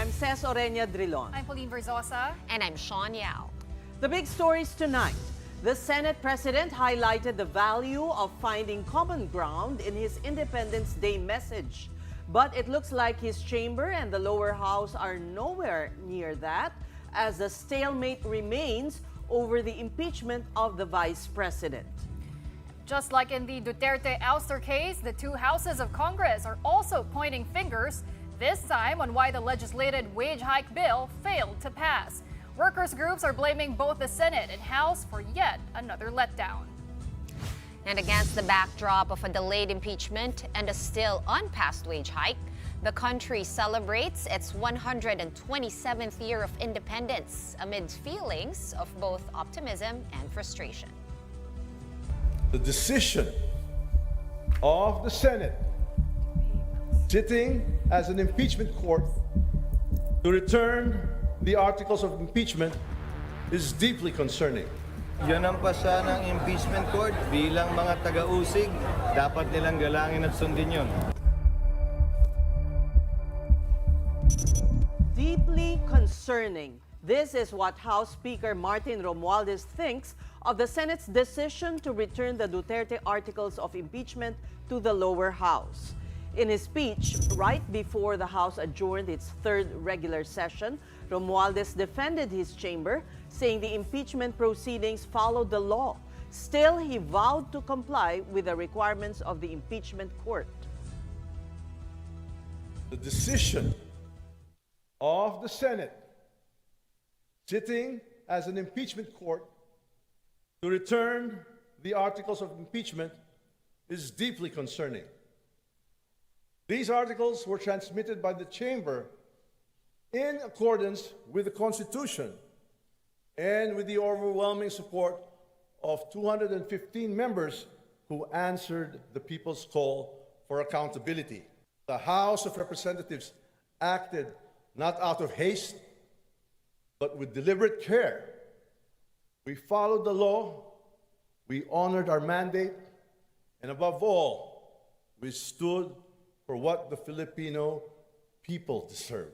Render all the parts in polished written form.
I'm Ces Orenia Drilon. I'm Pauline Verzosa. And I'm Sean Yao. The big stories tonight. The Senate President highlighted the value of finding common ground in his Independence Day message. But it looks like his chamber and the lower house are nowhere near that, as the stalemate remains over the impeachment of the Vice President. Just like in the Duterte ouster case, the two houses of Congress are also pointing fingers, this time on why the legislated wage hike bill failed to pass. Workers' groups are blaming both the Senate and House for yet another letdown. And against the backdrop of a delayed impeachment and a still unpassed wage hike, the country celebrates its 127th year of independence amid feelings of both optimism and frustration. The decision of the Senate, sitting as an impeachment court, to return the articles of impeachment is deeply concerning. Yun ang pasya ng impeachment court. Bilang mga taga-usig, dapat nilang galangin at sundin yun. Deeply concerning. This is what House Speaker Martin Romualdez thinks of the Senate's decision to return the Duterte articles of impeachment to the lower house. In his speech, right before the House adjourned its third regular session, Romualdez defended his chamber, saying the impeachment proceedings followed the law. Still, he vowed to comply with the requirements of the impeachment court. The decision of the Senate, sitting as an impeachment court, to return the articles of impeachment is deeply concerning. These articles were transmitted by the chamber in accordance with the Constitution and with the overwhelming support of 215 members who answered the people's call for accountability. The House of Representatives acted not out of haste, but with deliberate care. We followed the law, we honored our mandate, and above all, we stood for what the Filipino people deserve.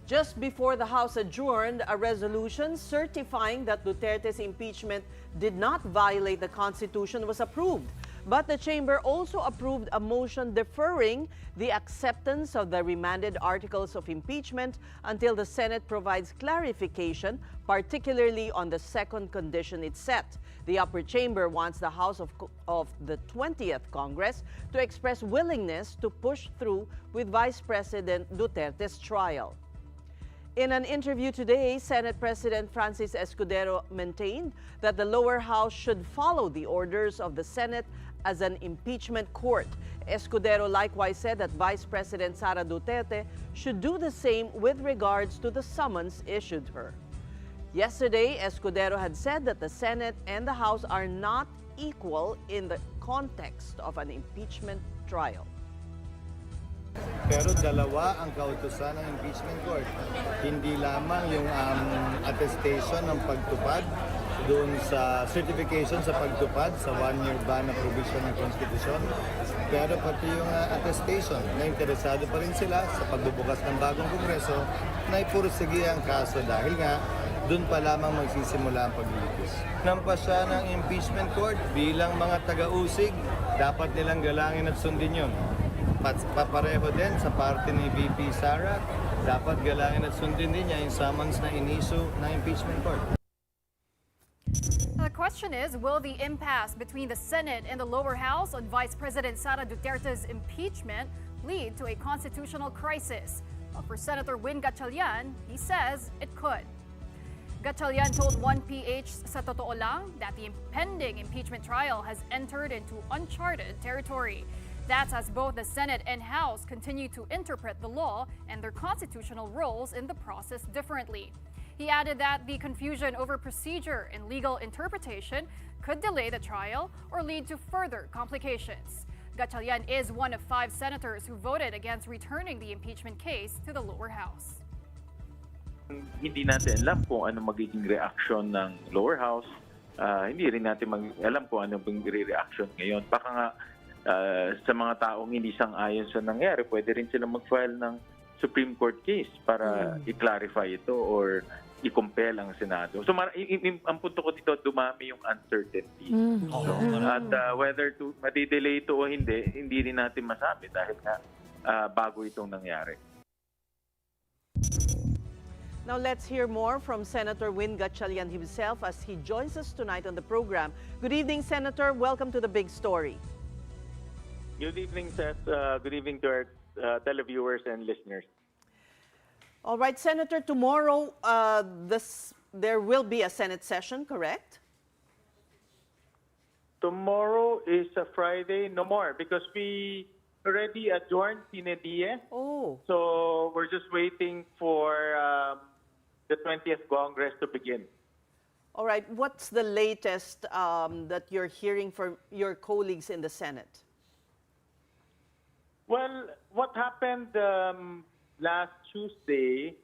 Just before the House adjourned, a resolution certifying that Duterte's impeachment did not violate the Constitution was approved. But the chamber also approved a motion deferring the acceptance of the remanded articles of impeachment until the Senate provides clarification, particularly on the second condition it set. The upper chamber wants the House of the 20th Congress to express willingness to push through with Vice President Duterte's trial. In an interview today, Senate President Francis Escudero maintained that the lower house should follow the orders of the Senate as an impeachment court. Escudero likewise said that Vice President Sara Duterte should do the same with regards to the summons issued her. Yesterday, Escudero had said that the Senate and the House are not equal in the context of an impeachment trial. Pero dalawa ang kautusan ng impeachment court. Hindi lamang yung attestation ng pagtupad doon sa certification sa pagtupad sa one-year ban na provision ng Constitution, pero pati yung attestation na interesado pa rin sila sa pagbubukas ng bagong Kongreso na ipursige ang kaso dahil nga doon pa lamang magsisimula ang paglilitis. Nampa siya ng impeachment court bilang mga taga-usig, dapat nilang galangin at sundin yun. Papareho din sa parte ni VP Sara, dapat galangin at sundin din niya yung summons na inisu ng impeachment court. The question is, will the impasse between the Senate and the lower house on Vice President Sara Duterte's impeachment lead to a constitutional crisis? Well, for Senator Win Gatchalian, he says it could. Gatchalian told 1PH sa Totoo Lang that the impending impeachment trial has entered into uncharted territory. That's as both the Senate and House continue to interpret the law and their constitutional roles in the process differently. He added that the confusion over procedure and legal interpretation could delay the trial or lead to further complications. Gatchalian is one of 5 senators who voted against returning the impeachment case to the lower house. Hindi natin alam kung ano magiging reaksyon ng lower house. Hindi rin natin alam kung ano bang reaction ngayon. Baka nga sa mga taong hindi sang-ayon sa nangyari, pwede rin sila mag-file ng Supreme Court case para i-clarify ito or i-compel ang Senado. So ang punto ko dito, dumami yung uncertainty. At whether madidelay ito o hindi rin natin masabi dahil nga bago itong nangyari. Now let's hear more from Senator Win Gatchalian himself as he joins us tonight on the program. Good evening, Senator. Welcome to the big story. Good evening, Seth. Good evening to our televiewers and listeners. All right, Senator, tomorrow there will be a Senate session, correct? Tomorrow is a Friday. No more because we already adjourned sine die. Oh. So we're just waiting for the 20th Congress to begin. All right, what's the latest that you're hearing from your colleagues in the Senate? Well, what happened last Tuesday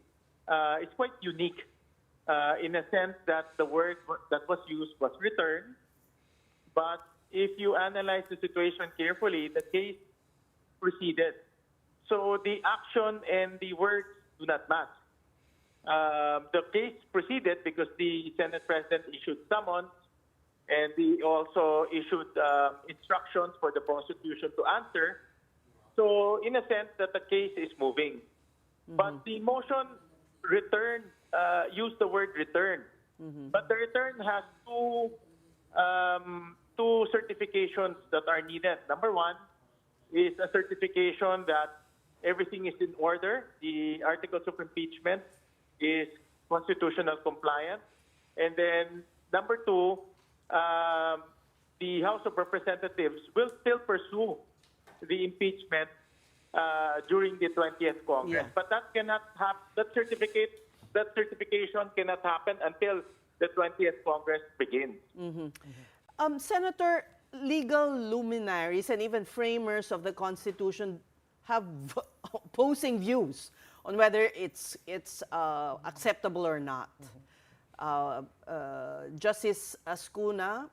is quite unique in a sense that the word that was used was return. But if you analyze the situation carefully, the case proceeded. So the action and the words do not match. The case proceeded because the Senate President issued summons and he also issued instructions for the prosecution to answer. So in a sense that the case is moving. But the motion return used the word return. But the return has two certifications that are needed. Number one is a certification that everything is in order. The articles of impeachment is constitutional compliant. And then number two, the House of Representatives will still pursue the impeachment during the 20th Congress. Yeah. But that cannot happen. That certification cannot happen until the 20th Congress begins. Senator, legal luminaries and even framers of the Constitution have opposing views on whether it's acceptable or not. Justice Ascuna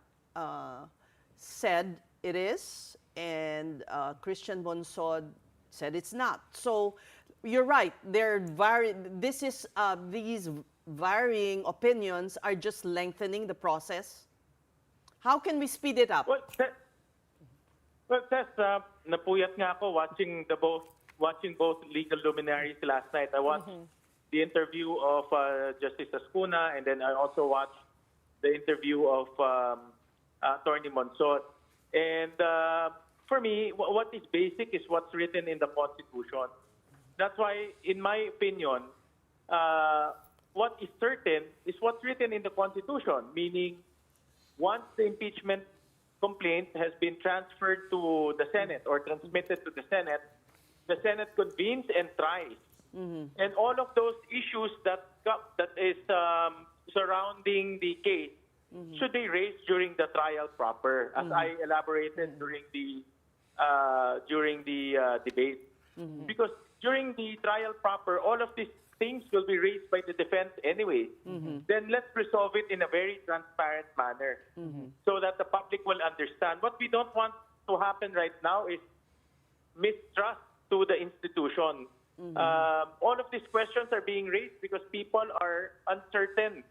said it is, and Christian Bonsod said it's not. So you're right. These varying opinions are just lengthening the process. How can we speed it up? Well, Tess, napuyat nga ako watching both legal luminaries last night. I watched the interview of Justice Ascuna, and then I also watched the interview of Attorney Monsod. And for me, what is basic is what's written in the Constitution. That's why, in my opinion, what is certain is what's written in the Constitution, meaning once the impeachment complaint has been transferred to the Senate or transmitted to the Senate convenes and tries. And all of those issues that is surrounding the case should be raised during the trial proper, as I elaborated during the debate. Because during the trial proper, all of these things will be raised by the defense anyway. Then let's resolve it in a very transparent manner so that the public will understand. What we don't want to happen right now is mistrust to the institution. All of these questions are being raised because people are uncertain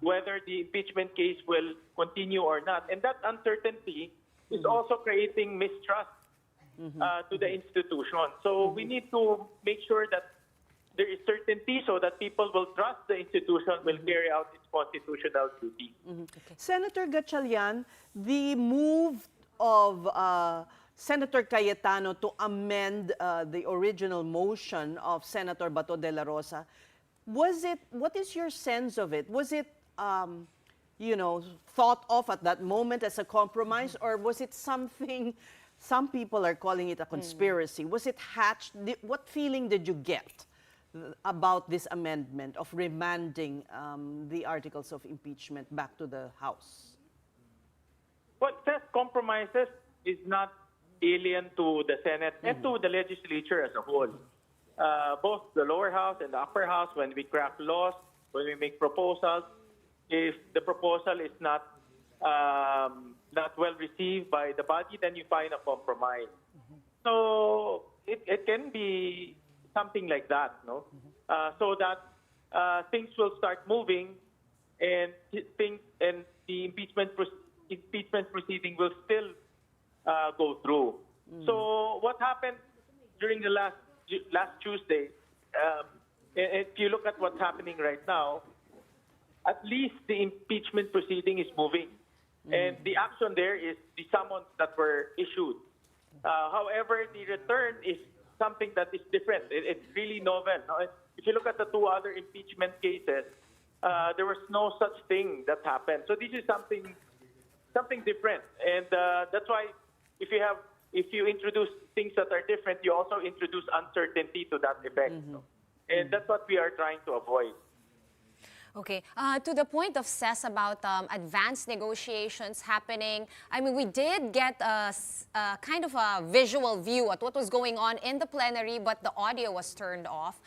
whether the impeachment case will continue or not. And that uncertainty is also creating mistrust to the institution. So we need to make sure that there is certainty so that people will trust the institution will carry out its constitutional duty. Senator Gatchalian, the move of Senator Cayetano to amend the original motion of Senator Bato de la Rosa, what is your sense of it? Was it, thought of at that moment as a compromise, or was it something, some people are calling it a conspiracy? Was it hatched? What feeling did you get about this amendment of remanding the articles of impeachment back to the House? What says compromises is not alien to the Senate and to the legislature as a whole. Both the lower house and the upper house, when we craft laws, when we make proposals, if the proposal is not well received by the body, then you find a compromise. So it can be something like that, no? So that things will start moving, and the impeachment proceeding will still go through. So what happened during the last Tuesday? If you look at what's happening right now, at least the impeachment proceeding is moving, and the action there is the summons that were issued. However, the return is something that is different. It's really novel. If you look at the two other impeachment cases, there was no such thing that happened. So this is something different, and that's why if you introduce things that are different, you also introduce uncertainty to that effect. And that's what we are trying to avoid. Okay, to the point of Cess about advanced negotiations happening, I mean, we did get a kind of a visual view at what was going on in the plenary, but the audio was turned off.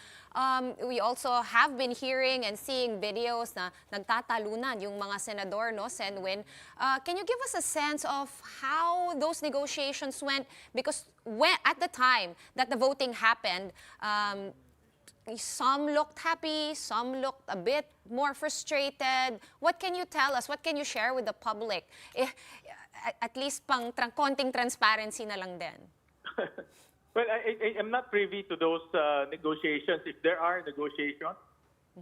We also have been hearing and seeing videos na nagtatalunan yung mga senador, no, Senwin. Can you give us a sense of how those negotiations went? Because at the time that the voting happened, some looked happy, some looked a bit more frustrated. What can you tell us? What can you share with the public? At least konting transparency na lang din. Well, I am not privy to those negotiations, if there are negotiations.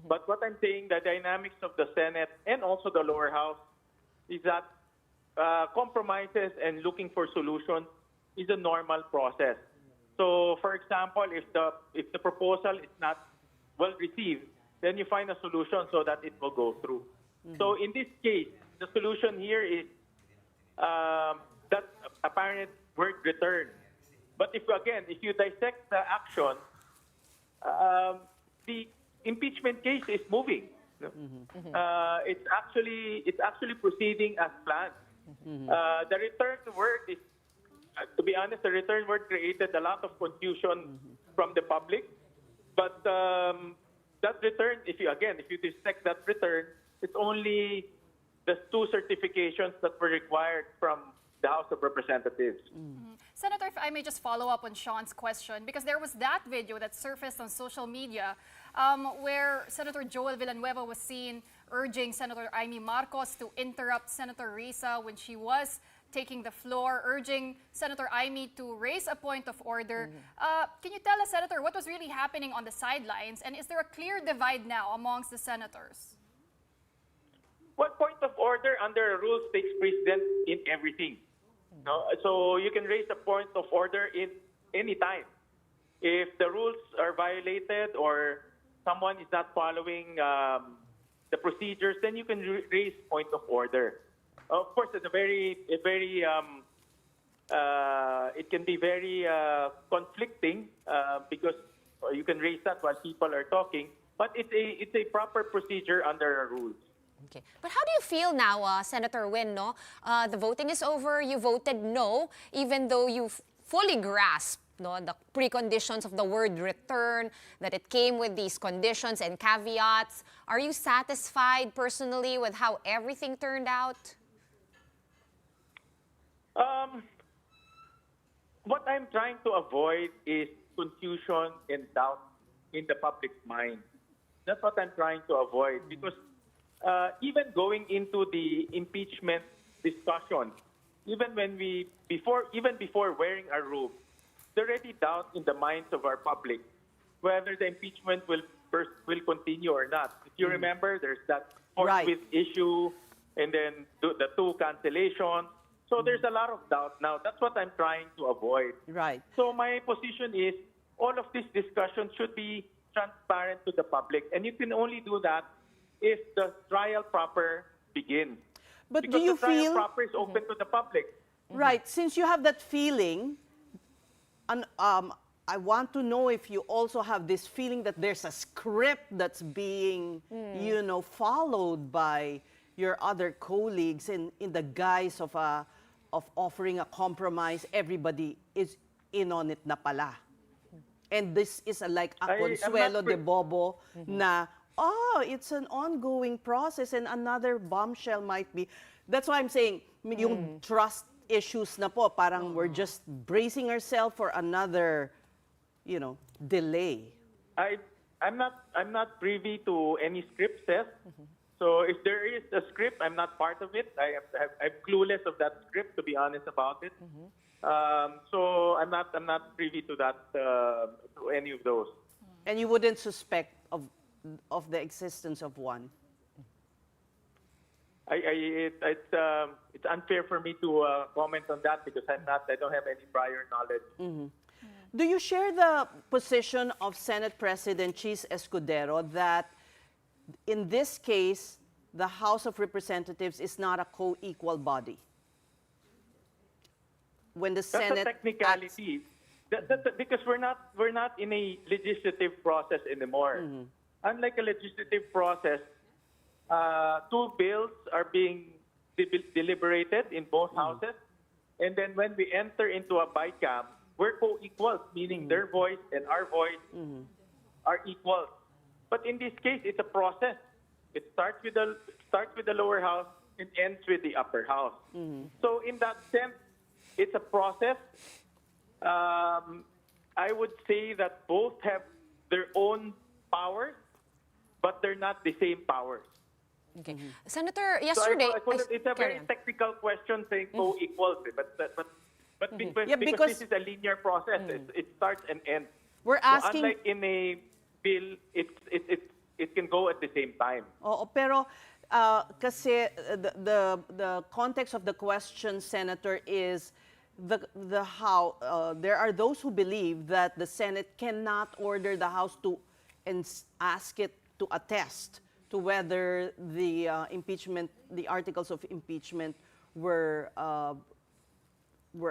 But what I'm saying, the dynamics of the Senate and also the lower house is that compromises and looking for solutions is a normal process. So, for example, if the proposal is not well received, then you find a solution so that it will go through. So, in this case, the solution here is that apparent word return. But if you dissect the action, the impeachment case is moving. It's actually proceeding as planned. The return word is. To be honest, the return word created a lot of confusion from the public. But that return, if you dissect that return, it's only the two certifications that were required from the House of Representatives. Senator, if I may just follow up on Sean's question, because there was that video that surfaced on social media where Senator Joel Villanueva was seen urging Senator Amy Marcos to interrupt Senator Risa when she was taking the floor, urging Senator Amy to raise a point of order. Can you tell us, Senator, what was really happening on the sidelines, and is there a clear divide now amongst the senators? What point of order under rules takes precedence in everything? No? So you can raise a point of order in any time. If the rules are violated or someone is not following the procedures, then you can raise point of order. Of course, it can be very conflicting because you can raise that while people are talking, but it's a proper procedure under our rules. Okay. But how do you feel now, Senator Win? No? The voting is over. You voted no, even though you fully grasped the preconditions of the word return, that it came with these conditions and caveats. Are you satisfied personally with how everything turned out? What I'm trying to avoid is confusion and doubt in the public's mind. That's what I'm trying to avoid, because even going into the impeachment discussion, even before wearing our robe, there already doubt in the minds of our public whether the impeachment will continue or not. If you remember, there's that forthwith issue, and then the two cancellations. So there's a lot of doubt now. That's what I'm trying to avoid. Right. So my position is all of this discussion should be transparent to the public. And you can only do that if the trial proper begins. But because do you the trial feel proper is open to the public. right? Since you have that feeling, I want to know if you also have this feeling that there's a script that's being, followed by your other colleagues in the guise of offering a compromise. Everybody is in on it na pala. And this is like a consuelo de bobo na, it's an ongoing process and another bombshell might be. That's why I'm saying, yung trust issues na po, parang we're just bracing ourselves for another, delay. I'm not privy to any script, Seth. So if there is a script, I'm not part of it. I'm clueless of that script, to be honest about it. So I'm not privy to that to any of those. And you wouldn't suspect of the existence of one? It's unfair for me to comment on that because I don't have any prior knowledge. Do you share the position of Senate President Chis Escudero that in this case, the House of Representatives is not a co-equal body? When the That's Senate a technicality. Because we're not in a legislative process anymore. Unlike a legislative process, two bills are being deliberated in both houses, and then when we enter into a BICAM, we're co-equals, meaning their voice and our voice are equal. But in this case, it's a process. It starts with the lower house and ends with the upper house. So in that sense, it's a process. I would say that both have their own powers, but they're not the same powers. Okay. Senator, So yesterday... it's a very carry on. technical question saying co-equals, but because because- this is a linear process, it starts and ends. We're So asking... unlike in a bill, it can go at the same time. Oo, pero kasi the context of the question, Senator, is how there are those who believe that the Senate cannot order the House to ask it to attest to whether the impeachment, the articles of impeachment were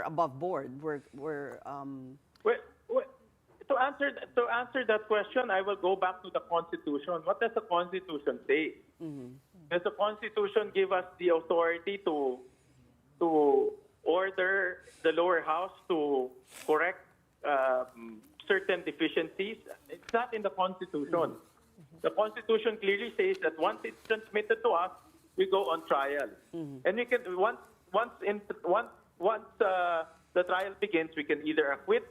above board, Well, to answer that question, I will go back to the Constitution. What does the Constitution say? Does the Constitution give us the authority to order the lower house to correct certain deficiencies? It's not in the Constitution. The Constitution clearly says that once it's transmitted to us, we go on trial, and we can once the trial begins, we can either acquit,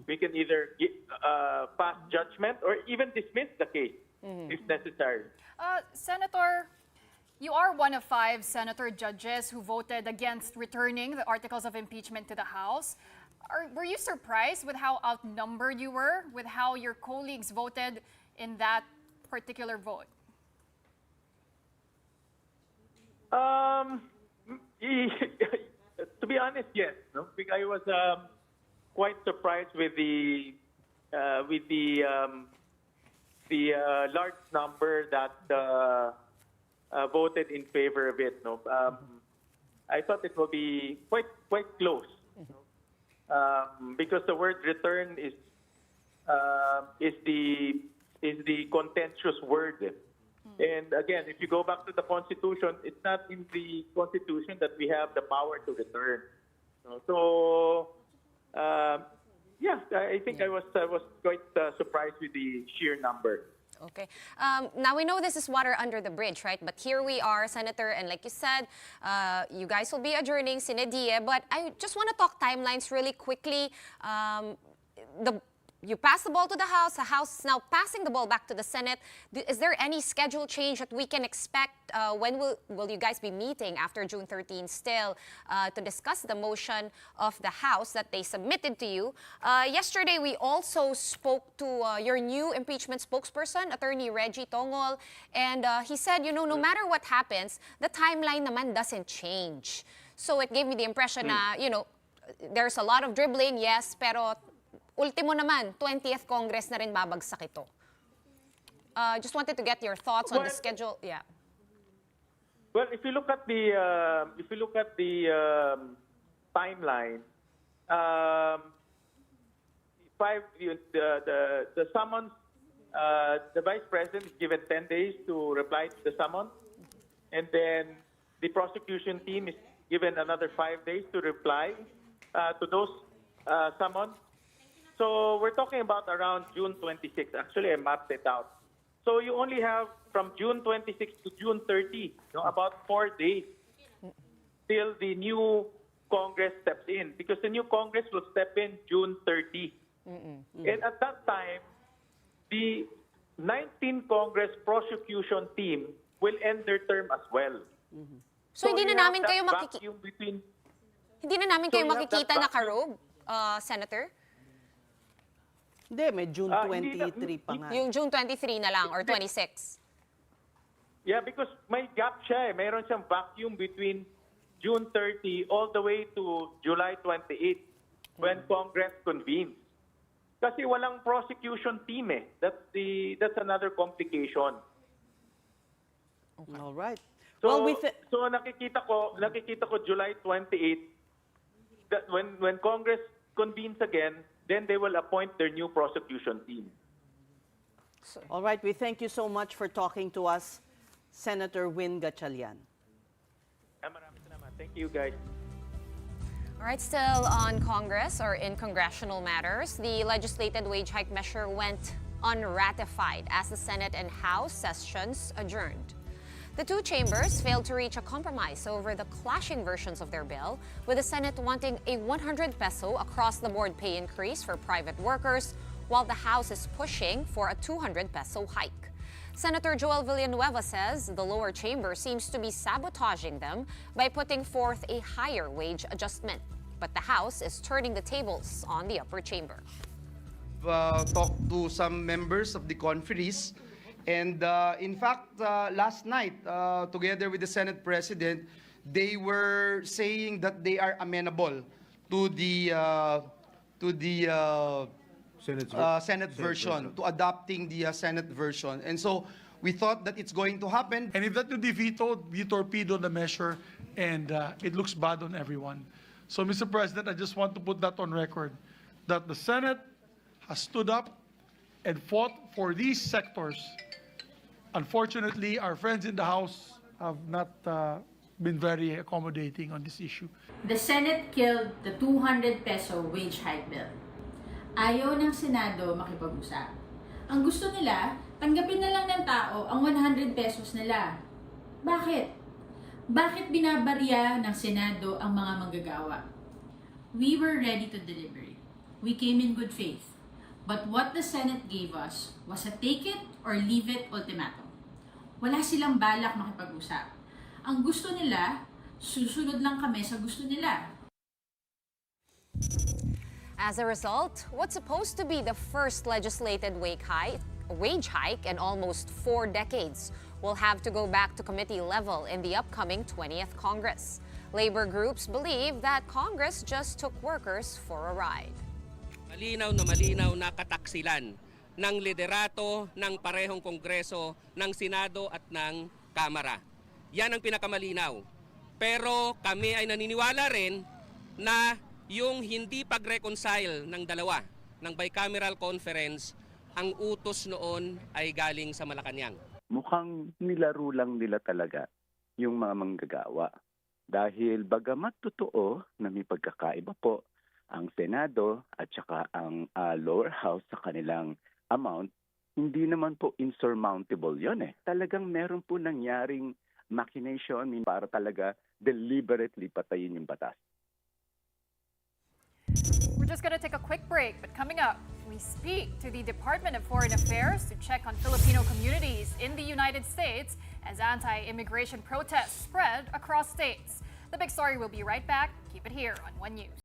we can either pass judgment, or even dismiss the case if necessary. Senator, you are one of 5 senator judges who voted against returning the articles of impeachment to the House. Were you surprised with how outnumbered you were, with how your colleagues voted in that particular vote? To be honest, yes. No? Because I was quite surprised with the large number that voted in favor of it. No, I thought it will be quite close, because the word "return" is the contentious word. And again, if you go back to the Constitution, it's not in the Constitution that we have the power to return. So, yeah, I think I was quite surprised with the sheer number. Okay. Now, we know this is water under the bridge, right? But here we are, Senator, and like you said, you guys will be adjourning sine die, but I just want to talk timelines really quickly. You passed the ball to the House is now passing the ball back to the Senate. Is there any schedule change that we can expect? When will you guys be meeting after June 13 still to discuss the motion of the House that they submitted to you? Yesterday, we also spoke to your new impeachment spokesperson, Attorney Reggie Tongol, and he said, no matter what happens, the timeline naman doesn't change. So it gave me the impression na, there's a lot of dribbling, yes, pero ultimo naman, 20th Congress na rin babagsak ito. Just wanted to get your thoughts on the schedule. Yeah. Well, if you look at the timeline, the summons, the Vice President is given 10 days to reply to the summons, and then the prosecution team is given another 5 days to reply to those summons. So we're talking about around June 26. Actually, I mapped it out. So you only have from June 26 to June 30, about 4 days till the new Congress steps in, because the new Congress will step in June 30. And at that time, the 19 Congress prosecution team will end their term as well. So, hindi you na have namin that kayo vacuum between- hindi na namin So kayo you have that makikita na vacuum- karob, Senator? Hindi, may June Hindi na- 23 pa nga. Yung June 23 na lang or 26? Yeah, because may gap siya eh. Mayroon siyang vacuum between June 30 all the way to July 28 when Congress convenes. Kasi walang prosecution team eh. That's another complication. All right. So, Well, so nakikita ko July 28 that when Congress convenes again, then they will appoint their new prosecution team. all right, we thank you so much for talking to us, Senator Win Gatchalian. Maraming salamat. Thank you guys. All right, still on Congress or in congressional matters, the legislated wage hike measure went unratified as the Senate and House sessions adjourned. The two chambers failed to reach a compromise over the clashing versions of their bill, with the Senate wanting a 100 peso across-the-board pay increase for private workers, while the House is pushing for a 200 peso hike. Senator Joel Villanueva says the lower chamber seems to be sabotaging them by putting forth a higher wage adjustment. But the House is turning the tables on the upper chamber. Talked to some members of the conferees, and in fact, last night, together with the Senate President, they were saying that they are amenable to the Senate version, to adopting the Senate version. And so we thought that it's going to happen. And if that will be vetoed, we torpedo the measure, and it looks bad on everyone. So, Mr. President, I just want to put that on record, that the Senate has stood up and fought for these sectors. Unfortunately, our friends in the House have not been very accommodating on this issue. The Senate killed the 200 peso wage hike bill. Ayaw ng Senado makipag-usap. Ang gusto nila, tanggapin na lang ng tao ang 100 pesos nila. Bakit? Bakit binabarya ng Senado ang mga manggagawa? We were ready to deliberate. We came in good faith. But what the Senate gave us was a take it or leave it ultimatum. Wala silang balak makipag-usap. Ang gusto nila, susunod lang kami sa gusto nila. As a result, what's supposed to be the first legislated wage hike in almost 4 decades will have to go back to committee level in the upcoming 20th Congress. Labor groups believe that Congress just took workers for a ride. Malinaw na kataksilan ng liderato ng parehong Kongreso, ng Senado at ng Kamara. Yan ang pinakamalinaw. Pero kami ay naniniwala rin na yung hindi pag-reconcile ng dalawa, ng bicameral conference, ang utos noon ay galing sa Malacanang. Mukhang nilaro lang nila talaga yung mga manggagawa. Dahil bagamat totoo na may pagkakaiba po ang Senado at saka ang lower house sa kanilang amount, hindi naman po insurmountable yon eh. Talagang meron po nangyaring machination para talaga deliberately patayin yung batas. We're just going to take a quick break, but coming up, we speak to the Department of Foreign Affairs to check on Filipino communities in the United States as anti-immigration protests spread across states. The big story will be right back. Keep it here on One News.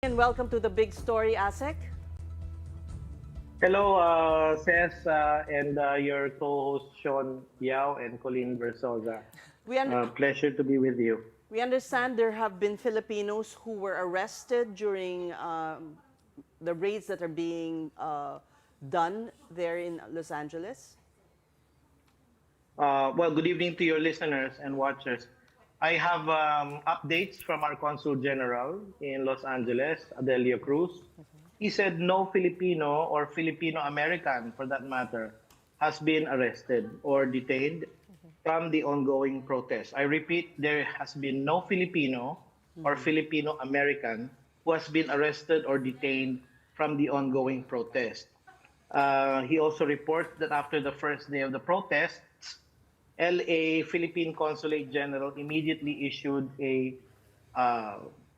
And welcome to the big story, Asek. Hello, Ces, and your co-host Sean Yao and Colleen Versosa. Pleasure to be with you. We understand there have been Filipinos who were arrested during the raids that are being done there in Los Angeles. Well, good evening to your listeners and watchers. I have updates from our Consul General in Los Angeles, Adelio Cruz. He said no Filipino or Filipino-American, for that matter, has been arrested or detained from the ongoing protest. I repeat, there has been no Filipino or Filipino-American who has been arrested or detained from the ongoing protest. He also reports that after the first day of the protests, LA Philippine Consulate General immediately issued an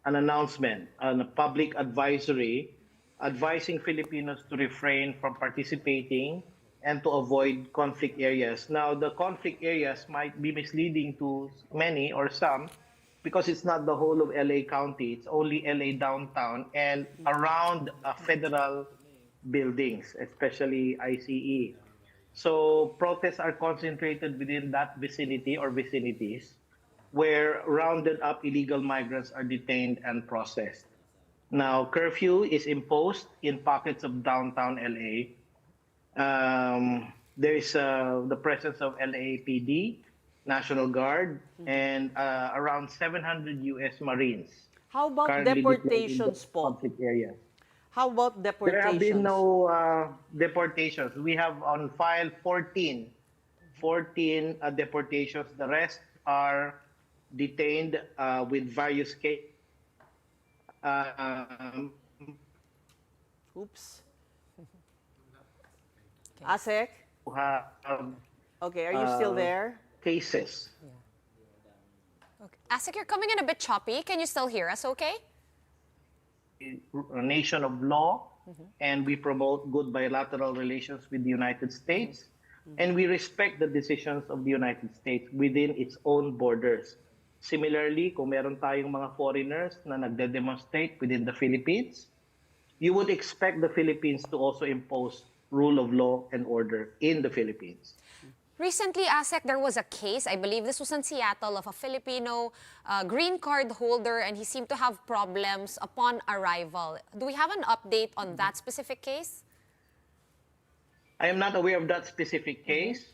announcement, a public advisory, advising Filipinos to refrain from participating and to avoid conflict areas. Now, the conflict areas might be misleading to many or some because it's not the whole of LA County. It's only LA downtown and around federal buildings, especially ICE. So protests are concentrated within that vicinity or vicinities where rounded up illegal migrants are detained and processed. Now, curfew is imposed in pockets of downtown LA. There is the presence of LAPD, National Guard, and around 700 US Marines. How about deportations, po? Areas. How about deportations? There have been no deportations. We have on file 14 deportations. The rest are detained with various cases. Oops. Asek? Okay, are you still there? Cases. Okay. Asik, you're coming in a bit choppy. Can you still hear us okay? A nation of law, and we promote good bilateral relations with the United States, and we respect the decisions of the United States within its own borders. Similarly, kung meron tayong mga foreigners na nagde-demonstrate within the Philippines, you would expect the Philippines to also impose rule of law and order in the Philippines. Recently, Asek, there was a case, I believe this was in Seattle, of a Filipino green card holder, and he seemed to have problems upon arrival. Do we have an update on that specific case? I am not aware of that specific case.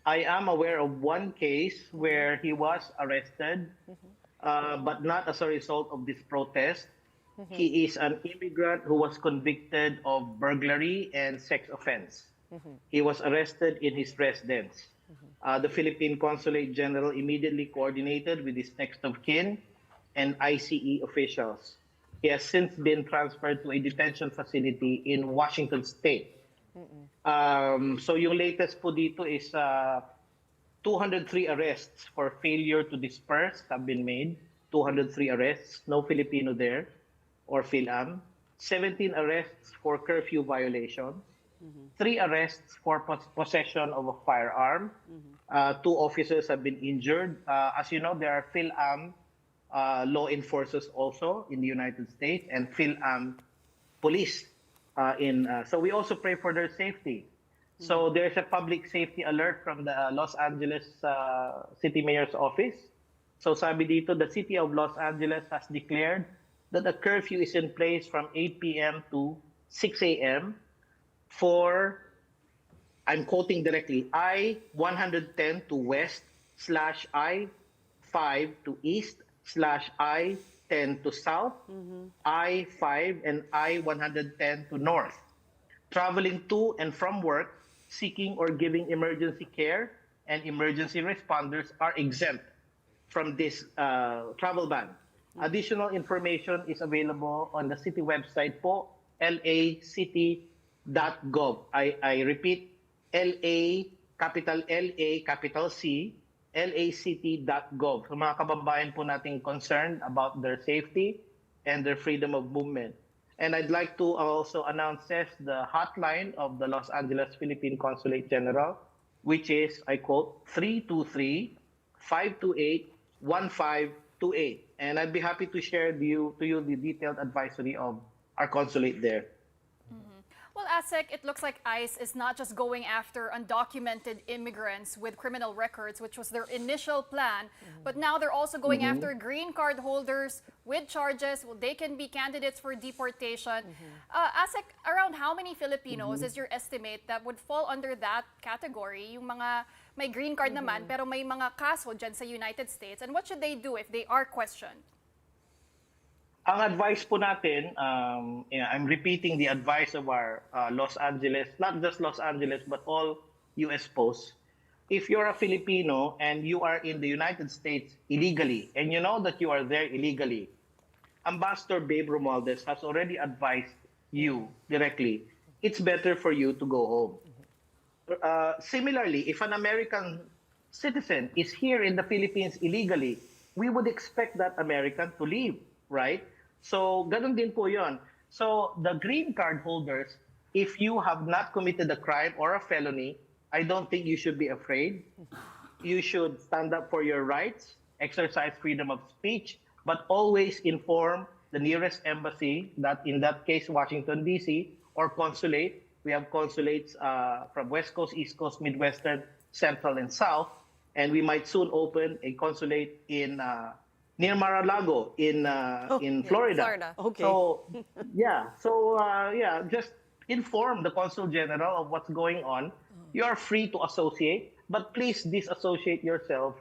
I am aware of one case where he was arrested, but not as a result of this protest. He is an immigrant who was convicted of burglary and sex offense. He was arrested in his residence. The Philippine Consulate General immediately coordinated with his next of kin and ICE officials. He has since been transferred to a detention facility in Washington State. So yung latest po dito is 203 arrests for failure to disperse have been made. 203 arrests, no Filipino there or PhilAm. 17 arrests for curfew violations. 3 arrests for possession of a firearm. 2 officers have been injured. As you know, there are PhilAm law enforcers also in the United States and PhilAm police. So we also pray for their safety. So there's a public safety alert from the Los Angeles City Mayor's office. So sabi dito, the City of Los Angeles has declared that a curfew is in place from 8 p.m. to 6 a.m. for, I'm quoting directly, I-110 to west / I-5 to east / I-10 to south, I-5 and I-110 to north. Traveling to and from work, seeking or giving emergency care, and emergency responders are exempt from this travel ban. Additional information is available on the city website po, lacity.gov. I repeat, capital C, lacity.gov. So mga kababayan po nating concerned about their safety and their freedom of movement. And I'd like to also announce the hotline of the Los Angeles Philippine Consulate General, which is, I quote, 323-528-1528. and I'd be happy to share to you the detailed advisory of our consulate there. Well, ASEC, it looks like ICE is not just going after undocumented immigrants with criminal records, which was their initial plan, but now they're also going after green card holders with charges. Well, they can be candidates for deportation. ASEC, around how many Filipinos is your estimate that would fall under that category? Yung mga may green card naman, pero may mga kaso dyan sa United States. And what should they do if they are questioned? Ang advice po natin, I'm repeating the advice of our Los Angeles, not just Los Angeles, but all US posts. If you're a Filipino and you are in the United States illegally, and you know that you are there illegally, Ambassador Babe Romualdez has already advised you directly, it's better for you to go home. Similarly, if an American citizen is here in the Philippines illegally, we would expect that American to leave, right? So, ganun din po yun. So, the green card holders, if you have not committed a crime or a felony, I don't think you should be afraid. You should stand up for your rights, exercise freedom of speech, but always inform the nearest embassy, that in that case, Washington, D.C., or consulate. We have consulates from West Coast, East Coast, Midwestern, Central, and South. And we might soon open a consulate in near Mar-a-Lago in Florida. Okay. So just inform the Consul General of what's going on. You are free to associate, but please disassociate yourself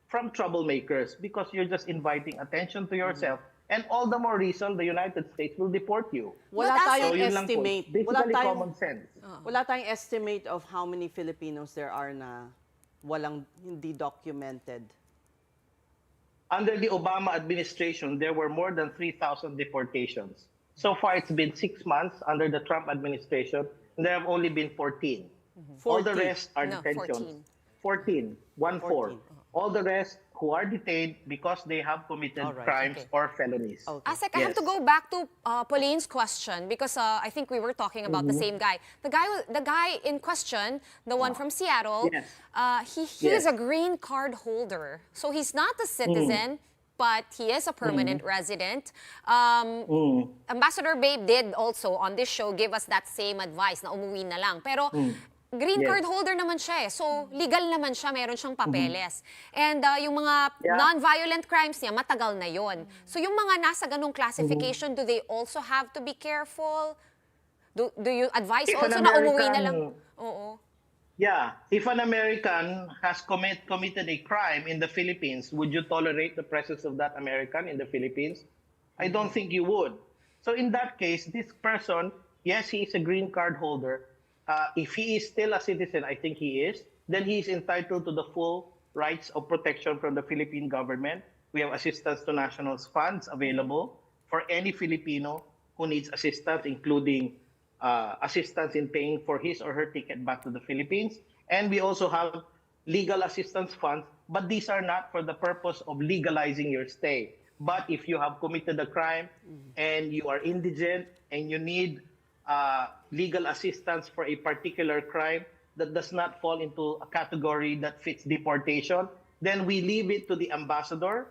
from troublemakers because you're just inviting attention to yourself. And all the more reason the United States will deport you. Wala tayong estimate. Basically, common sense. Wala tayong estimate of how many Filipinos there are na hindi documented. Under the Obama administration, there were more than 3,000 deportations. So far, it's been 6 months under the Trump administration, and there have only been 14. All the rest are detentions. 14. 14. All the rest who are detained because they have committed crimes or felonies. Asek, I have to go back to Pauline's question because I think we were talking about the same guy. The guy in question, the one from Seattle, he is a green card holder. So he's not a citizen, but he is a permanent resident. Ambassador Babe did also on this show give us that same advice na umuwi na lang. Pero green card holder naman siya eh. So, legal naman siya, meron siyang papeles. And yung mga non-violent crimes niya, matagal na yon. So, yung mga nasa ganong classification, do they also have to be careful? Do you advise also na umuwi na lang? Oo. Yeah. If an American has committed a crime in the Philippines, would you tolerate the presence of that American in the Philippines? I don't think you would. So, in that case, this person, yes, he is a green card holder. If he is still a citizen, I think he is, then he is entitled to the full rights of protection from the Philippine government. We have assistance to nationals funds available for any Filipino who needs assistance, including assistance in paying for his or her ticket back to the Philippines. And we also have legal assistance funds, but these are not for the purpose of legalizing your stay. But if you have committed a crime and you are indigent and you need legal assistance for a particular crime that does not fall into a category that fits deportation, then we leave it to the ambassador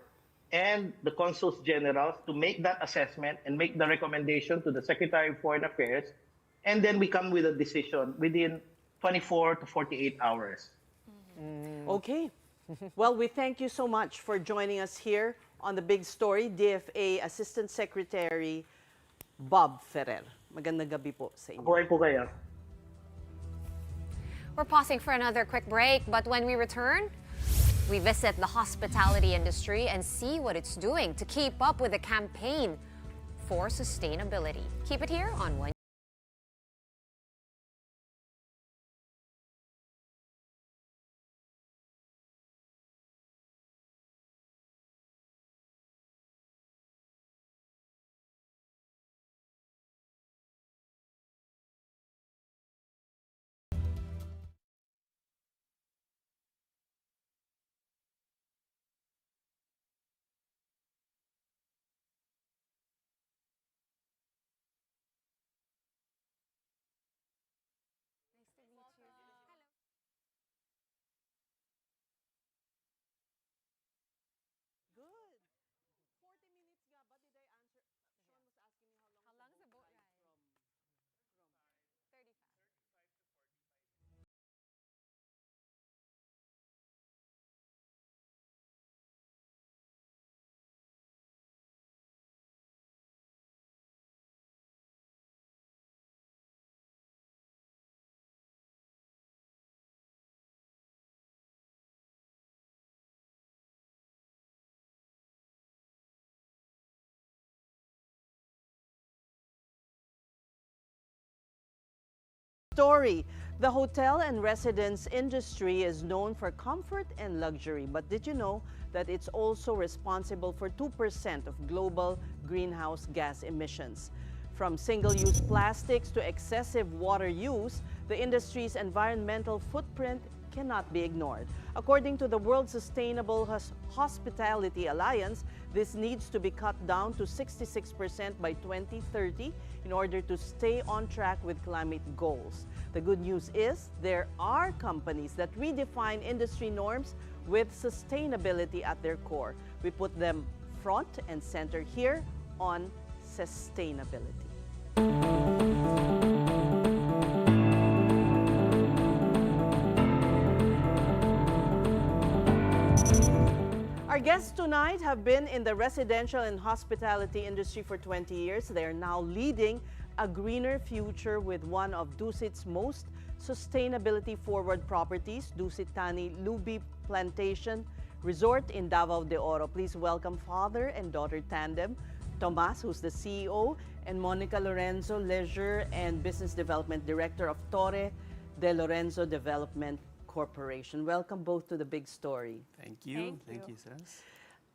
and the consuls generals to make that assessment and make the recommendation to the Secretary of Foreign Affairs, and then we come with a decision within 24 to 48 hours. Okay. Well, we thank you so much for joining us here on The Big Story, DFA Assistant Secretary Bob Ferrer. Magandang gabi po sa inyo. Buhay po kayo. We're pausing for another quick break, but when we return, we visit the hospitality industry and see what it's doing to keep up with the campaign for sustainability. Keep it here on One. Story. The hotel and residence industry is known for comfort and luxury, but did you know that it's also responsible for 2% of global greenhouse gas emissions? From single-use plastics to excessive water use, the industry's environmental footprint cannot be ignored. According to the World Sustainable Hospitality Alliance, this needs to be cut down to 66% by 2030 in order to stay on track with climate goals. The good news is there are companies that redefine industry norms with sustainability at their core. We put them front and center here on sustainability. Our guests tonight have been in the residential and hospitality industry for 20 years. They are now leading a greener future with one of Dusit's most sustainability-forward properties, Dusit Thani Lubi Plantation Resort in Davao de Oro. Please welcome father and daughter tandem, Tomas, who's the CEO, and Monica Lorenzo, Leisure and Business Development Director of Torre de Lorenzo Development Corporation. Welcome both to the big story. Thank you. Thank you, Sas.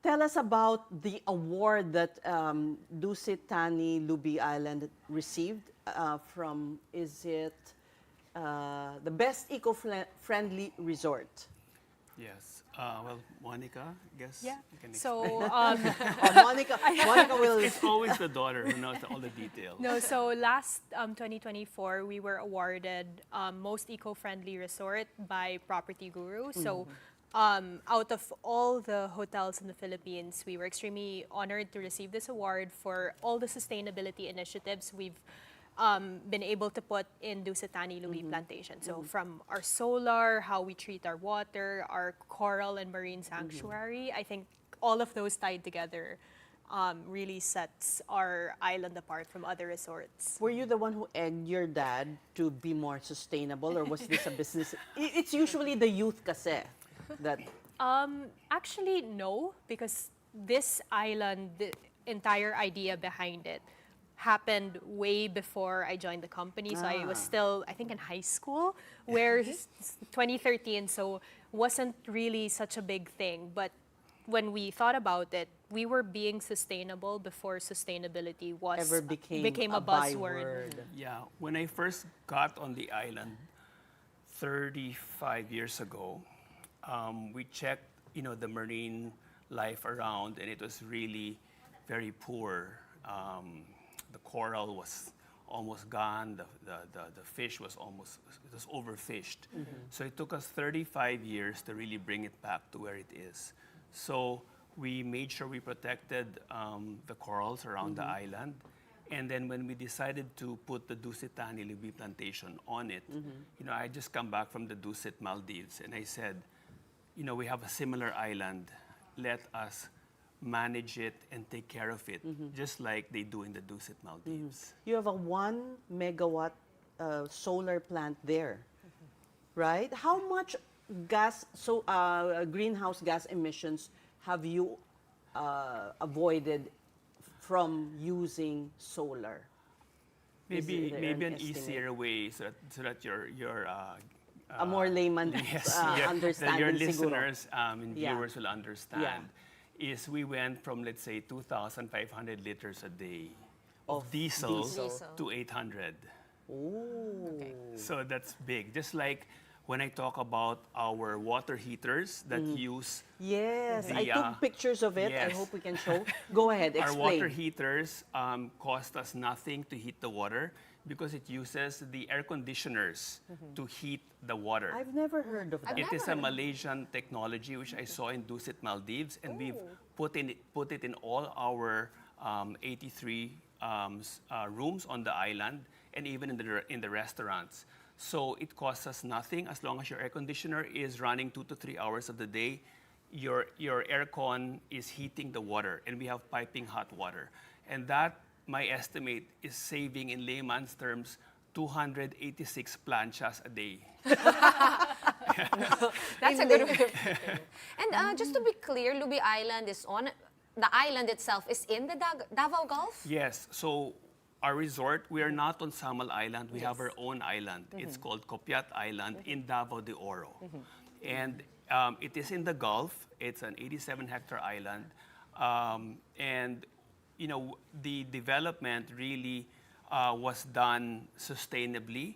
Tell us about the award that Dusit Thani Lubi Island received from, is it the best eco-friendly resort? Yes. Well, Monica, I guess Yeah. you can So, Monica will. It's always the daughter who knows all the details. no, so last 2024, we were awarded Most Eco-Friendly Resort by Property Guru. So, out of all the hotels in the Philippines, we were extremely honored to receive this award for all the sustainability initiatives we've been able to put in Dusit Thani Lubi Plantation. So from our solar, how we treat our water, our coral and marine sanctuary, I think all of those tied together really sets our island apart from other resorts. Were you the one who egged your dad to be more sustainable, or was this a business? It's usually the youth kasi that. Actually, no, because this island, the entire idea behind it, happened way before I joined the company. So I was still, I think, in high school, where 2013, so wasn't really such a big thing. But when we thought about it, we were being sustainable before sustainability was Ever became a a buzzword. Yeah. When I first got on the island 35 years ago, we checked, the marine life around, and it was really very poor. The coral was almost gone. The fish was overfished. So it took us 35 years to really bring it back to where it is. So we made sure we protected the corals around the island. And then when we decided to put the Dusit Thani Lubi Plantation on it, I just come back from the Dusit Maldives, and I said, we have a similar island. Let us manage it and take care of it, just like they do in the Dusit Maldives. You have a 1 megawatt solar plant there, right? How much greenhouse gas emissions have you avoided from using solar? Maybe there an estimate? easier way so that your A more layman that understanding your siguro. listeners and Yeah. viewers will understand. Is we went from, let's say, 2,500 liters a day of diesel to 800. Ooh. So that's big. Just like when I talk about our water heaters that use Yes, the, I took pictures of it. I yes. hope we can show. Go ahead, our explain. water heaters cost us nothing to heat the water because it uses the air conditioners to heat the water. I've never heard of that. It is a Malaysian technology which I saw in Dusit Maldives, and we've put it in all our 83 rooms on the island, and even in the restaurants. So it costs us nothing as long as your air conditioner is running 2 to 3 hours of the day. Your aircon is heating the water, and we have piping hot water, and that, my estimate, is saving in layman's terms 286 planchas a day. That's a good way. And just to be clear, Lubi Island is on, the island itself is in the Davao Gulf? Yes. So our resort, we are not on Samal Island. We have our own island. It's called Copiat Island in Davao de Oro. And it is in the Gulf. It's an 87-hectare island. And, you know, the development really was done sustainably.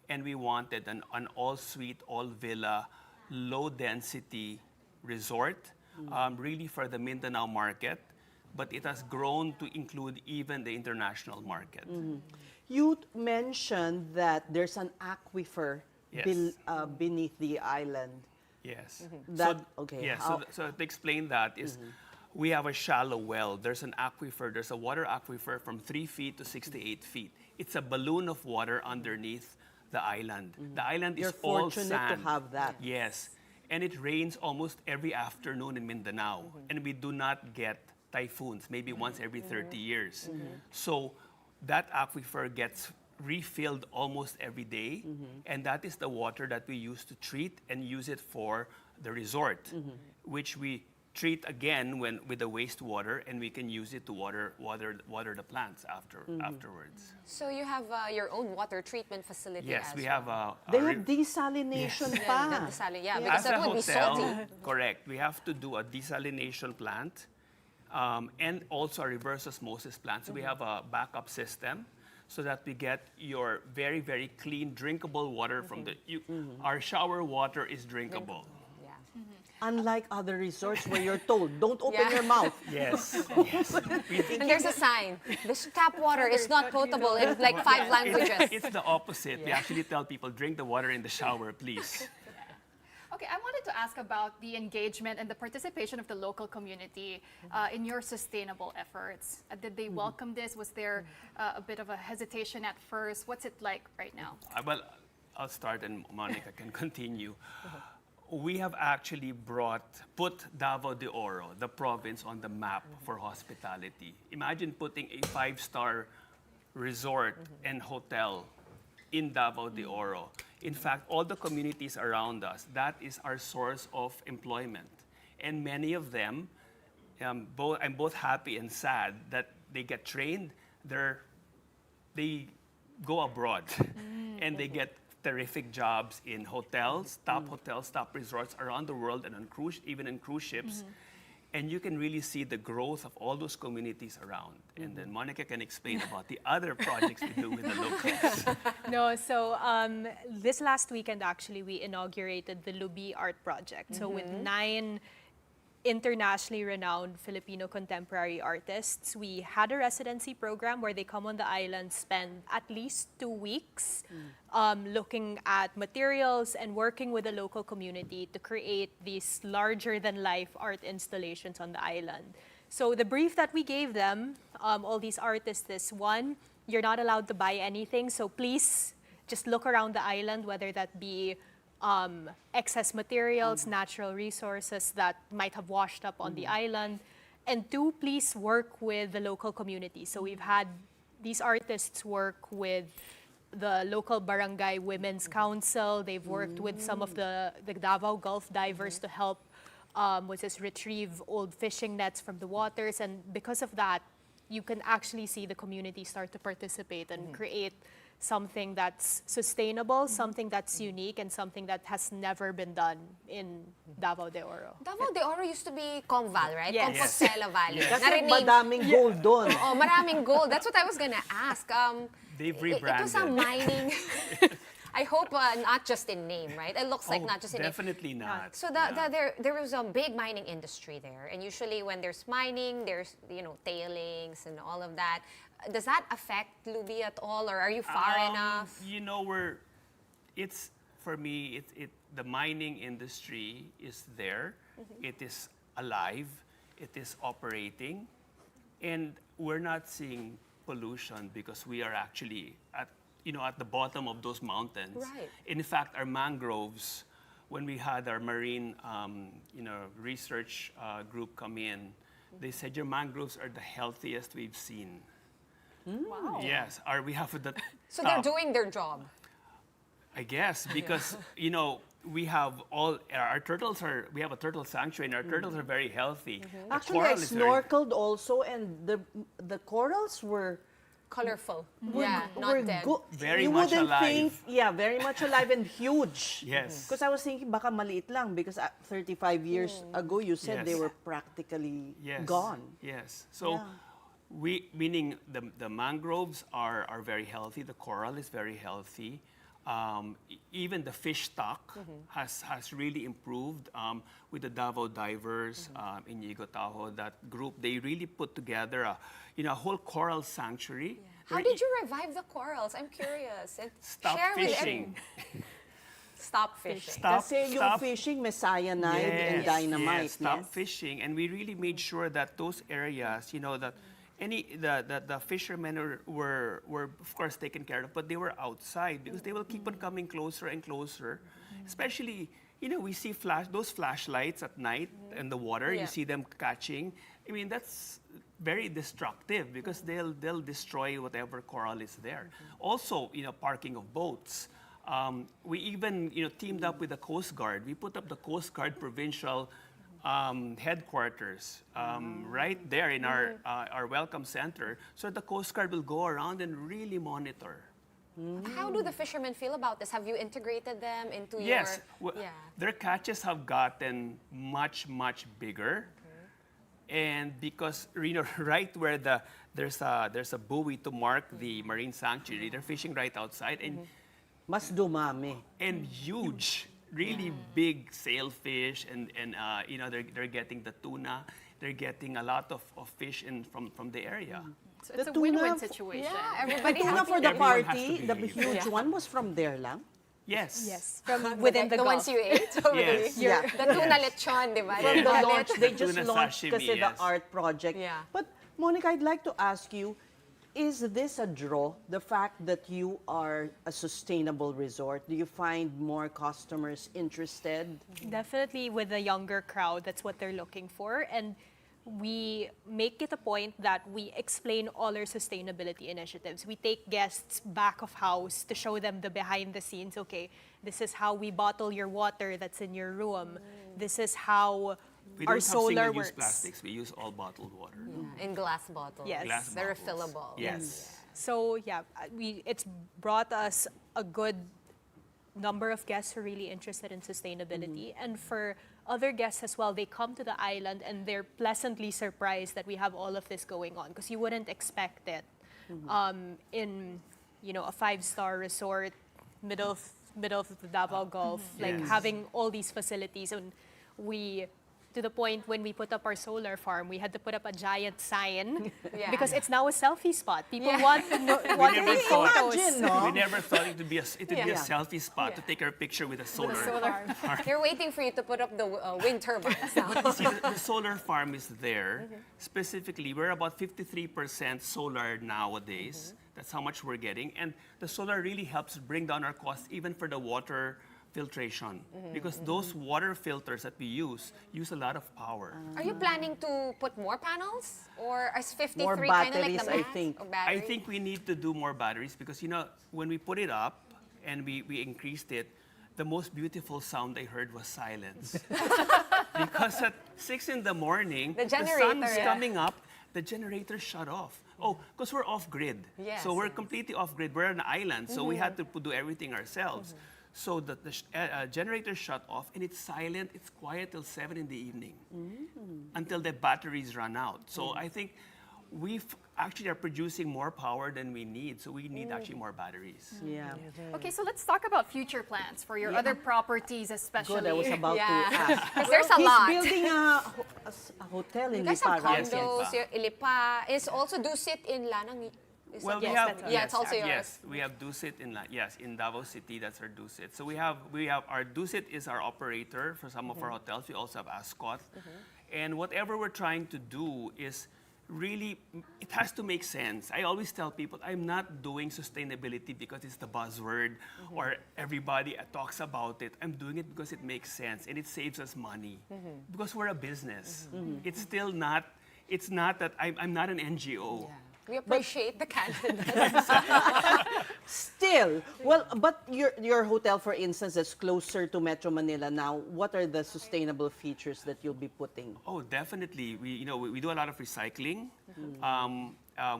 And we wanted an all-suite, all-villa, low-density resort, really for the Mindanao market. But it has grown to include even the international market. You mentioned that there's an aquifer Yes. beneath the island. Yes. So to explain that is, we have a shallow well. There's an aquifer. There's a water aquifer from 3 feet to 68 feet. It's a balloon of water underneath the island. The island is You're all fortunate sand. to have that. Yes. And it rains almost every afternoon in Mindanao. And we do not get typhoons, maybe once every 30 years. So that aquifer gets refilled almost every day, and that is the water that we use to treat and use it for the resort, which we treat again with the wastewater, and we can use it to water the plants afterwards. So you have your own water treatment facility Yes, as we well. have They have desalination pa. Because as that a would be hotel, salty. correct. We have to do a desalination plant and also a reverse osmosis plant. So we have a backup system so that we get your very, very clean, drinkable water from our shower water is drinkable. Unlike other resorts where you're told, don't open your mouth. Yes. And there's a sign. This tap water is not potable in like 5 languages. It's the opposite. We actually tell people, drink the water in the shower, please. Okay, I wanted to ask about the engagement and the participation of the local community in your sustainable efforts. Did they welcome this? Was there a bit of a hesitation at first? What's it like right now? Well, I'll start and Monica can continue. We have actually put Davao de Oro, the province, on the map for hospitality. Imagine putting a 5-star resort and hotel in Davao de Oro. In fact, all the communities around us, that is our source of employment. And many of them, I'm both happy and sad that they get trained, they go abroad and they get terrific jobs in hotels, top resorts around the world and even in cruise ships. And you can really see the growth of all those communities around. And then Monica can explain about the other projects we do with the locals. No, so this last weekend, actually, we inaugurated the Lubi Art Project. So with 9 internationally renowned Filipino contemporary artists, we had a residency program where they come on the island, spend at least 2 weeks looking at materials and working with the local community to create these larger-than-life art installations on the island. So the brief that we gave them, all these artists, is 1, you're not allowed to buy anything, so please just look around the island, whether that be excess materials, natural resources that might have washed up on the island. And 2, please work with the local community. So we've had these artists work with the local barangay women's council. They've worked with some of the Davao Gulf divers to help retrieve old fishing nets from the waters. And because of that, you can actually see the community start to participate and create something that's sustainable, something that's unique, and something that has never been done in Davao de Oro. Davao de Oro used to be Comval, right? Yes. Compostela Valley. Kasi madaming gold doon. Oh, maraming gold. That's what I was gonna ask. They've rebranded. It was a mining. I hope not just in name, right? It looks like not just in definitely name. not. So there was a big mining industry there, and usually when there's mining, there's tailings and all of that. Does that affect Lubi at all, or are you far enough? For me, the mining industry is there. It is alive. It is operating, and we're not seeing pollution because we are actually at the bottom of those mountains. Right. In fact, our mangroves, when we had our marine research group come in, they said your mangroves are the healthiest we've seen. Wow. Yes, we have the. So they're doing their job. I guess because we have our turtles we have a turtle sanctuary and our turtles are very healthy. The Actually, I coral is very- snorkeled also, and the corals were Colorful. We're, Yeah, we're not dead. Very you much wouldn't alive. think, yeah, very much alive and huge. Yes. Because I was thinking baka maliit lang because 35 years ago you said they Yes. were practically Yes. gone. Yes. So Yeah. meaning the mangroves are very healthy, the coral is very healthy. Even the fish stock has really improved with the Davao divers in Tahoe. That group, they really put together a whole coral sanctuary. How where did you revive the corals? I'm curious. And Stop share with fishing. Stop fishing. Kasi yung fishing may cyanide and dynamite. Yes, stop fishing, and we really made sure that those areas, that the fishermen were of course taken care of, but they were outside because they will keep on coming closer and closer. Especially, we see those flashlights at night in the water. Yeah. You see them catching. I mean, that's very destructive because they'll destroy whatever coral is there. Also, parking of boats. We even teamed up with the Coast Guard. We put up the Coast Guard provincial headquarters right there in our welcome center, so the Coast Guard will go around and really monitor. How do the fishermen feel about this? Have you integrated them into Yes, your... Yeah. their catches have gotten much bigger, and because right where there's a buoy to mark the marine sanctuary, they're fishing right outside and Mas dumami. and huge. Really big sailfish, and they're getting the tuna. They're getting a lot of fish from the area. So it's The a win-win tuna situation. Yeah, The everybody tuna happy. for the Everyone has to party, be the happy. huge one was from there lang. Yes. Yes, from within the The Gulf. ones you ate over Yes. the, Yeah. the tuna lechon, di ba? From You the have launch, it. they just Tuna launched sashimi, kasi the yes. art project. Yeah. But Monica, I'd like to ask you, is this a draw, the fact that you are a sustainable resort? Do you find more customers interested? Definitely with the younger crowd, that's what they're looking for. And we make it a point that we explain all our sustainability initiatives. We take guests back of house to show them the behind the scenes. Okay, this is how we bottle your water that's in your room. This is how We our don't have solar single-use works. plastics. We use all bottled water. In glass bottles. Yes. Glass They're bottles. refillable. Yes. So yeah, it's brought us a good number of guests who are really interested in sustainability. And for other guests as well, they come to the island and they're pleasantly surprised that we have all of this going on because you wouldn't expect it in a 5-star resort, middle of the Davao Gulf, like Yes. having all these facilities. And we, to the point when we put up our solar farm, we had to put up a giant sign Yeah. because it's now a selfie spot. People Yeah. want want never to take thought- photos. Imagine, no? We never thought it would be a Yeah. selfie spot to take our picture with a solar. They're waiting for you to put up the wind turbines now. You see, the solar farm is there. Specifically, we're about 53% solar nowadays. That's how much we're getting. And the solar really helps bring down our costs even for the water filtration. Because those water filters that we use a lot of power. Are you planning to put more panels? Or is 53 More kind of like batteries, the I max? think. Or I battery? think we need to do more batteries because, when we put it up and we increased it, the most beautiful sound I heard was silence. Because at 6 in the morning, The sun's generator, yeah. coming up, the generator shut off. Oh, because we're off-grid. Yes, So we're yes. completely off-grid. We're an island, so we had to do everything ourselves. So the generator shut off, and it's silent, it's quiet till 7 in the evening until the batteries run out. So I think we actually are producing more power than we need, so we need actually more batteries. Yeah. Okay, so let's talk about future plans for your other properties, especially. Good, I was about to ask. Because there's a He's lot. building a hotel in You guys have Lipa, right? condos, your Ilipa. Is also Dusit in Lanang? Is Well, it- we Yes, have that's right. Yeah, it's also yours. yes, we have Dusit in Davao City. That's our Dusit. So we have our Dusit is our operator for some of our hotels. We also have Ascot, and whatever we're trying to do is really it has to make sense. I always tell people I'm not doing sustainability because it's the buzzword or everybody talks about it. I'm doing it because it makes sense and it saves us money because we're a business. It's still not. It's not that I'm not an NGO. We appreciate the candidness. Still, well, but your hotel, for instance, is closer to Metro Manila now. What are the sustainable features that you'll be putting? Oh, definitely. We do a lot of recycling.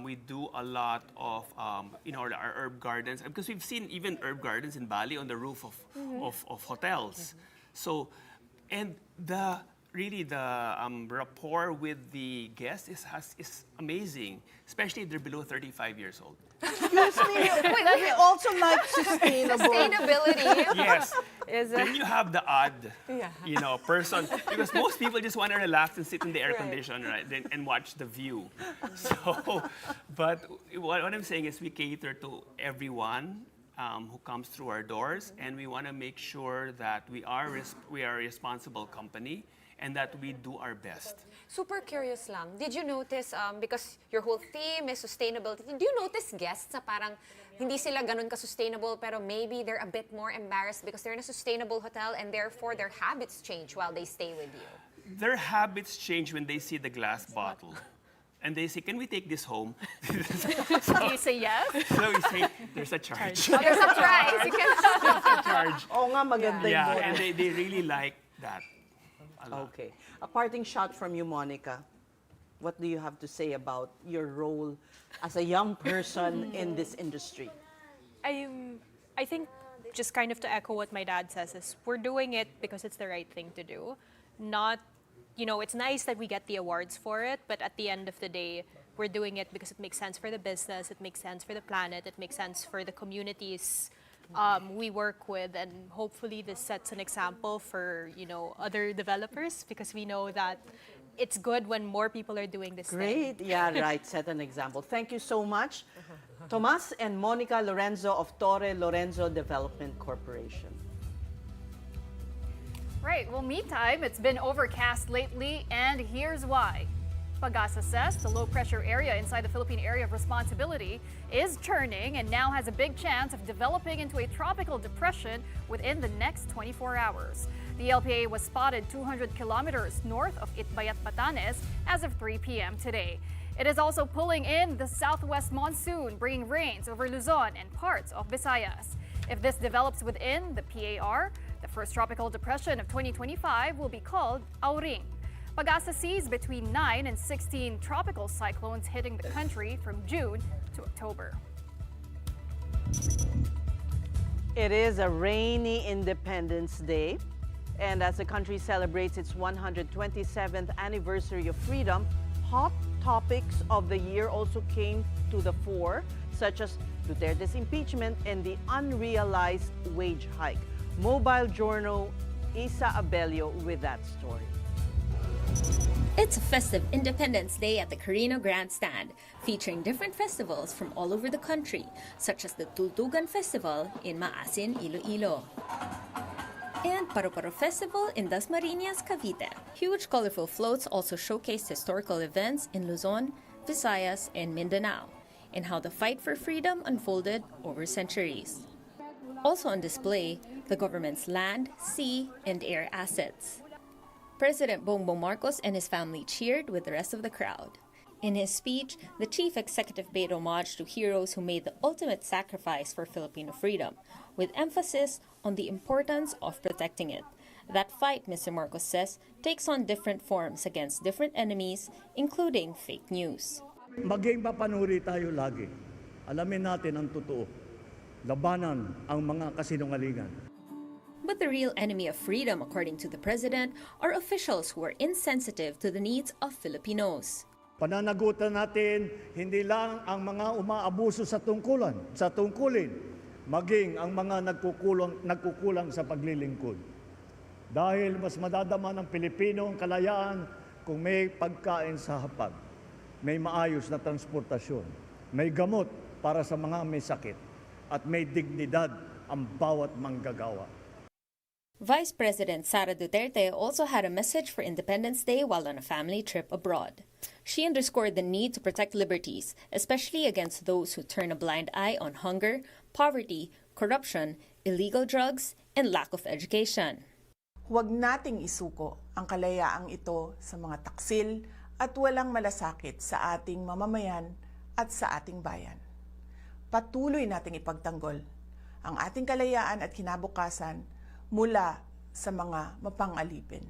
We do a lot of our herb gardens, because we've seen even herb gardens in Bali on the roof of hotels. So, and the rapport with the guests is amazing, especially if they're below 35 years old. Excuse me, we also like Sustainability. Yes. Then you have the odd, person, because most people just want to relax and sit in the air condition, right, and watch the view. So, but what I'm saying is we cater to everyone who comes through our doors, and we want to make sure that we are a responsible company and that we do our best. Super curious lang. Did you notice, because your whole theme is sustainability, did you notice guests na parang hindi sila ganun ka-sustainable, pero maybe they're a bit more embarrassed because they're in a sustainable hotel and therefore their habits change while they stay with you? Their habits change when they see the glass bottle. And they say, can we take this home? So you say yes? So we say, there's a charge. Oh, there's a price. You There's a charge. Oh nga, maganda Yeah, yun. and they really like that. Okay. A parting shot from you, Monica. What do you have to say about your role as a young person in this industry? I think just kind of to echo what my dad says is we're doing it because it's the right thing to do. Not, it's nice that we get the awards for it, but at the end of the day, we're doing it because it makes sense for the business, it makes sense for the planet, it makes sense for the communities we work with, and hopefully this sets an example for other developers, because we know that it's good when more people are doing this thing. Great. Yeah, right. Set an example. Thank you so much, Tomas and Monica Lorenzo of Torre Lorenzo Development Corporation. Right. Well, meantime, it's been overcast lately, and here's why. Pag-asa says the low-pressure area inside the Philippine Area of Responsibility is turning and now has a big chance of developing into a tropical depression within the next 24 hours. The LPA was spotted 200 kilometers north of Itbayat, Batanes as of 3 p.m. today. It is also pulling in the southwest monsoon, bringing rains over Luzon and parts of Visayas. If this develops within the PAR, the first tropical depression of 2025 will be called Auring. Pag-asa sees between 9 and 16 tropical cyclones hitting the country from June to October. It is a rainy Independence Day, and as the country celebrates its 127th anniversary of freedom, hot topics of the year also came to the fore, such as Duterte's impeachment and the unrealized wage hike. Mobile Journal Isa Abelio with that story. It's a festive Independence Day at the Carino Grandstand, featuring different festivals from all over the country, such as the Tultugan Festival in Maasin, Iloilo, and Paro-Paro Festival in Dasmariñas, Cavite. Huge colorful floats also showcased historical events in Luzon, Visayas, and Mindanao, and how the fight for freedom unfolded over centuries. Also on display, the government's land, sea, and air assets. President Bongbong Marcos and his family cheered with the rest of the crowd. In his speech, the chief executive paid homage to heroes who made the ultimate sacrifice for Filipino freedom, with emphasis on the importance of protecting it. That fight, Mr. Marcos says, takes on different forms against different enemies, including fake news. Maging mapanuri tayo lagi. Alamin natin ang totoo. Labanan ang mga kasinungalingan. But the real enemy of freedom, according to the president, are officials who are insensitive to the needs of Filipinos. Pananagutan natin hindi lang ang mga umaabuso sa tungkulin, maging ang mga nagkukulang sa paglilingkod. Dahil mas madadama ng Pilipino ang kalayaan kung may pagkain sa hapag, may maayos na transportasyon, may gamot para sa mga may sakit, at may dignidad ang bawat manggagawa. Vice President Sara Duterte also had a message for Independence Day while on a family trip abroad. She underscored the need to protect liberties, especially against those who turn a blind eye on hunger, poverty, corruption, illegal drugs, and lack of education. Huwag nating isuko ang kalayaang ito sa mga taksil at walang malasakit sa ating mamamayan at sa ating bayan. Patuloy nating ipagtanggol ang ating kalayaan at kinabukasan mula sa mga mapang-alipin.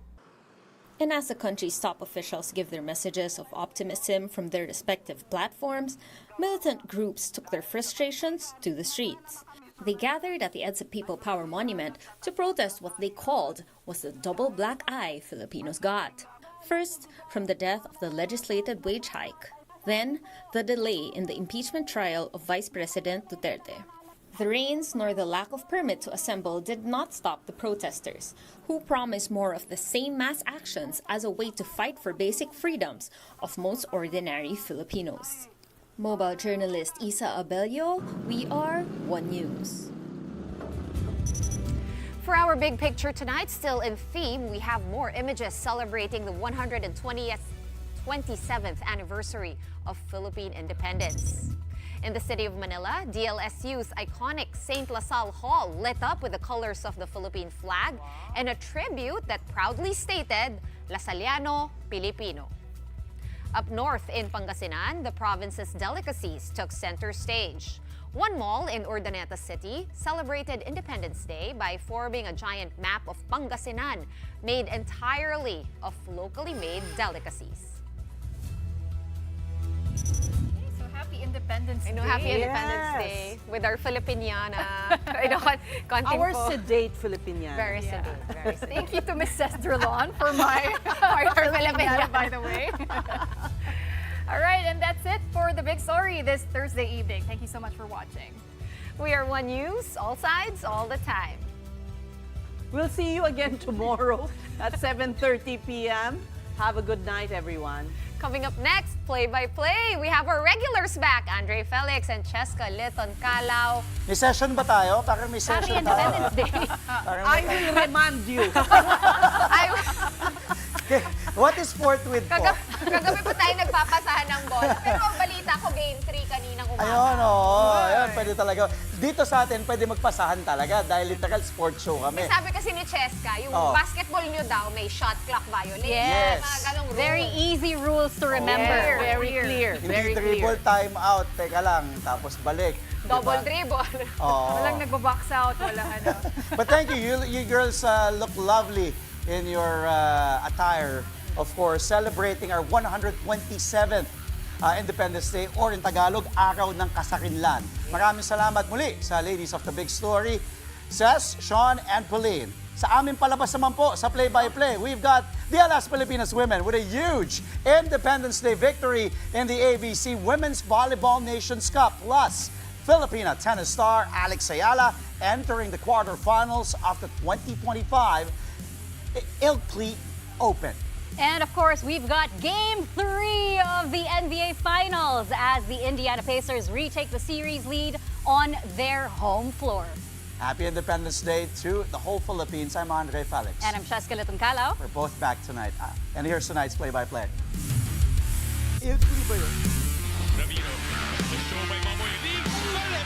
And as the country's top officials give their messages of optimism from their respective platforms, militant groups took their frustrations to the streets. They gathered at the EDSA People Power Monument to protest what they called was the double black eye Filipinos got. First, from the death of the legislated wage hike. Then, the delay in the impeachment trial of Vice President Duterte. The rains nor the lack of permit to assemble did not stop the protesters, who promised more of the same mass actions as a way to fight for basic freedoms of most ordinary Filipinos. Mobile journalist Isa Abelio, we are One News. For our big picture tonight, still in theme, we have more images celebrating the 127th anniversary of Philippine independence. In the city of Manila, DLSU's iconic St. LaSalle Hall lit up with the colors of the Philippine flag and a tribute that proudly stated, Lasaliano Pilipino. Up north in Pangasinan, the province's delicacies took center stage. One mall in Urdaneta City celebrated Independence Day by forming a giant map of Pangasinan made entirely of locally made delicacies. Happy Independence Day. I know, Happy Independence Day with our Filipiniana. Our sedate Filipiniana. Very sedate. Very sedate. Thank you to Ms. Cesdrelon for my Filipiniana, by the way. All right, and that's it for the big story this Thursday evening. Thank you so much for watching. We are One News, all sides, all the time. We'll see you again tomorrow at 7:30 p.m. Have a good night, everyone. Coming up next, play-by-play, we have our regulars back, Andre Felix and Cheska Liton Calao. May session ba tayo? Parang may Happy session Independence Day. I will remind you. What is forthwith po? Kagabi pa tayo nagpapasahan ng bola. Pero ang balita ko, Game 3 kaninang umaga. Ayun, ayun, pwede talaga. Dito sa atin, pwede magpasahan talaga dahil literal sports show kami. Sabi kasi ni Cheska, yung basketball nyo daw may shot clock violation. Yes. Mga ganong rules. Very easy rules to remember. Very clear. Hindi dribble, time out, teka lang, tapos balik. Double dribble. Walang nagbo-box out, walang ano. But thank you. You girls look lovely in your attire. Of course, celebrating our 127th Independence Day, or in Tagalog, Araw ng Kasarinlan. Maraming salamat muli sa ladies of the big story, Ces, Sean, and Pauline. Sa aming palabas naman po sa play-by-play, we've got the US Filipinos women with a huge Independence Day victory in the ABC Women's Volleyball Nations Cup. Plus, Filipina tennis star Alex Ayala entering the quarterfinals of the 2025 Ilkley Open. And of course, we've got Game 3 of the NBA Finals as the Indiana Pacers retake the series lead on their home floor. Happy Independence Day to the whole Philippines. I'm Andre Felix. And I'm Cheska Liton Calao. We're both back tonight. And here's tonight's play-by-play. Ilkley ba yun?